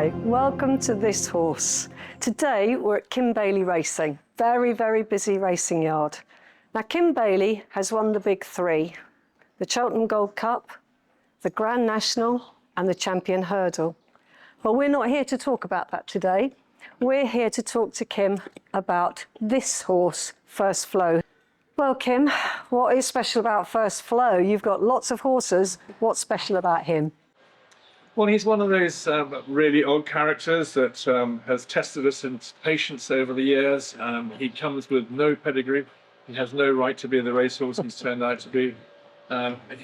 Hi, welcome to This Horse. Today we're at Kim Bailey Racing. Very, very busy racing yard. Now Kim Bailey has won the big three, the Cheltenham Gold Cup, the Grand National and the Champion Hurdle. But we're not here to talk about that today. We're here to talk to Kim about this horse, First Flow. Well, Kim, what is special about First Flow? You've got lots of horses. What's special about him? Well, he's one of those really odd characters that has tested us in patience over the years. He comes with no pedigree. He has no right to be the racehorse he's turned out to be.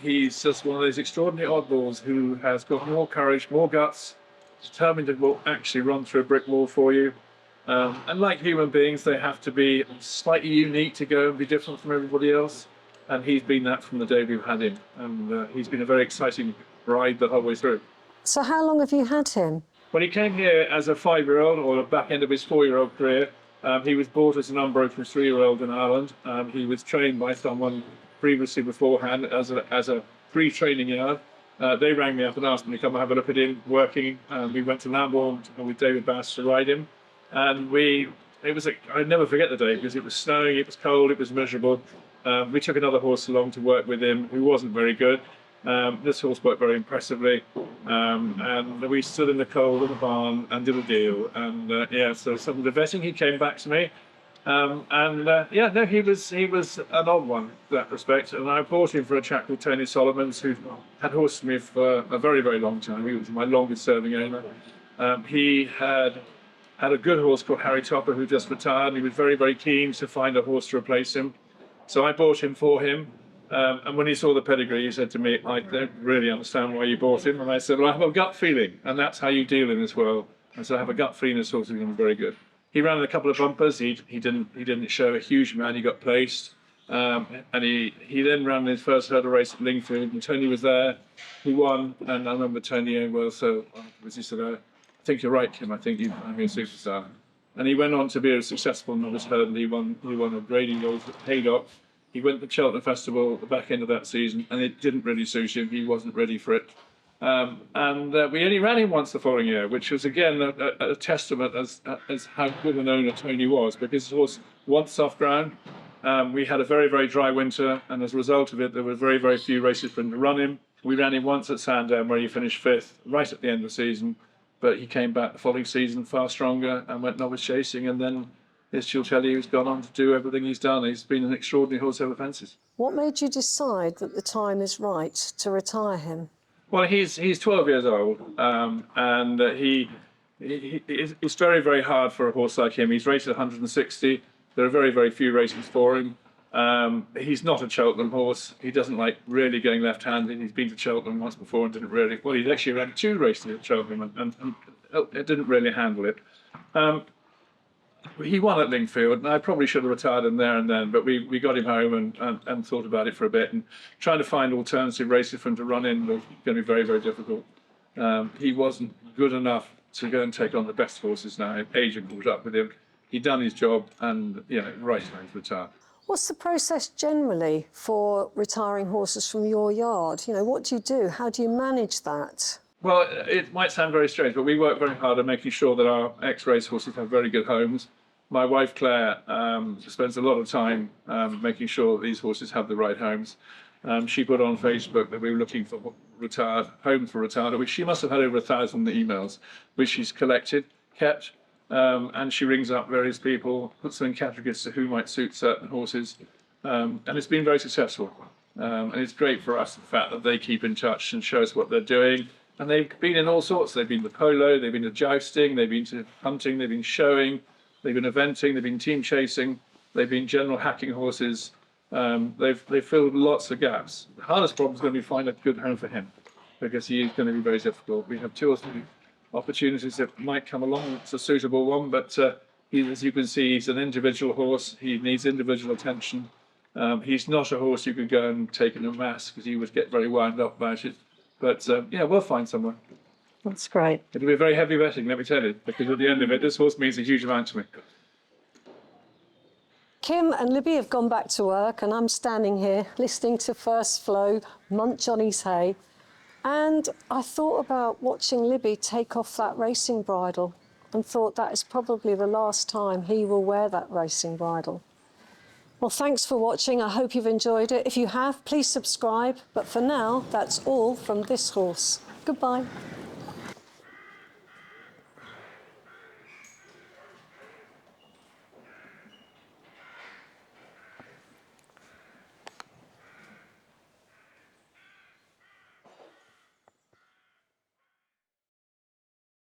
He's just one of those extraordinary oddballs who has got more courage, more guts, determined to will actually run through a brick wall for you. And like human beings, they have to be slightly unique to go and be different from everybody else. And he's been that from the day we've had him. And he's been a very exciting ride the whole way through. So how long have you had him? When he came here as a 5-year-old, or the back end of his 4-year-old career, he was bought as an unbroken 3-year-old in Ireland. He was trained by someone previously beforehand as a pre-training yard. They rang me up and asked me to come and have a look at him working. We went to Lambourne with David Bass to ride him. And I'd never forget the day because it was snowing, it was cold, it was miserable. We took another horse along to work with him who wasn't very good. This horse worked very impressively, and we stood in the cold in the barn and did a deal. And so some of the vetting, he came back to me, he was an odd one in that respect. And I bought him for a chap called Tony Solomons, who had horses for me for a very, very long time. He was my longest-serving owner. He had a good horse called Harry Topper, who just retired, and he was very, very keen to find a horse to replace him. So I bought him for him. And when he saw the pedigree, he said to me, "I don't really understand why you bought him." And I said, "Well, I have a gut feeling, and that's how you deal in this world." And so I have a gut feeling this horse is going to be very good. He ran in a couple of bumpers. He didn't show a huge amount. He got placed, and he then ran his first hurdle race at Lingfield. And Tony was there. He won, and I remember Tony well. So he said, "I think you're right, Kim. I think you're a superstar." And he went on to be a successful novice hurdle. He won a grading gold at Haydock. He went to the Cheltenham Festival at the back end of that season, and it didn't really suit him. He wasn't ready for it. We only ran him once the following year, which was, again, a testament as how good an owner Tony was, because the horse wants soft ground. We had a very, very dry winter, and as a result of it, there were very, very few races for him to run him. We ran him once at Sandown, where he finished 5th, right at the end of the season, but he came back the following season far stronger and went novice chasing, and then she'll tell you he's gone on to do everything he's done. He's been an extraordinary horse over fences. What made you decide that the time is right to retire him? Well, he's 12 years old, and it's very, very hard for a horse like him. He's rated 160. There are very, very few races for him. He's not a Cheltenham horse. He doesn't like really going left-handed. He's been to Cheltenham once before and didn't really. Well, he's actually ran 2 races at Cheltenham and it didn't really handle it. He won at Lingfield, and I probably should have retired him there and then, but we got him home and thought about it for a bit, and trying to find alternative races for him to run in was going to be very, very difficult. He wasn't good enough to go and take on the best horses now. Age had caught up with him. He'd done his job, and right time to retire. What's the process generally for retiring horses from your yard? What do you do? How do you manage that? Well, it might sound very strange, but we work very hard at making sure that our ex-race horses have very good homes. My wife, Claire, spends a lot of time making sure that these horses have the right homes. She put on Facebook that we were looking for homes for retired, which she must have had over 1,000 emails, which she's kept, and she rings up various people, puts them in categories to who might suit certain horses, and it's been very successful. And it's great for us, the fact that they keep in touch and show us what they're doing. And they've been in all sorts. They've been to polo, they've been to jousting, they've been to hunting, they've been showing, they've been eventing, they've been team chasing, they've been general hacking horses. They've filled lots of gaps. The hardest problem is going to be find a good home for him, because he is going to be very difficult. We have 2 or 3 opportunities that might come along. It's a suitable one, but as you can see, he's an individual horse. He needs individual attention. He's not a horse you could go and take in a mass, because he would get very wound up about it. But we'll find someone. That's great. It'll be a very heavy vetting, let me tell you, because at the end of it, this horse means a huge amount to me. Kim and Libby have gone back to work, and I'm standing here listening to First Flow munch on his hay. And I thought about watching Libby take off that racing bridle and thought that is probably the last time he will wear that racing bridle. Well, thanks for watching. I hope you've enjoyed it. If you have, please subscribe. But for now, that's all from this horse. Goodbye.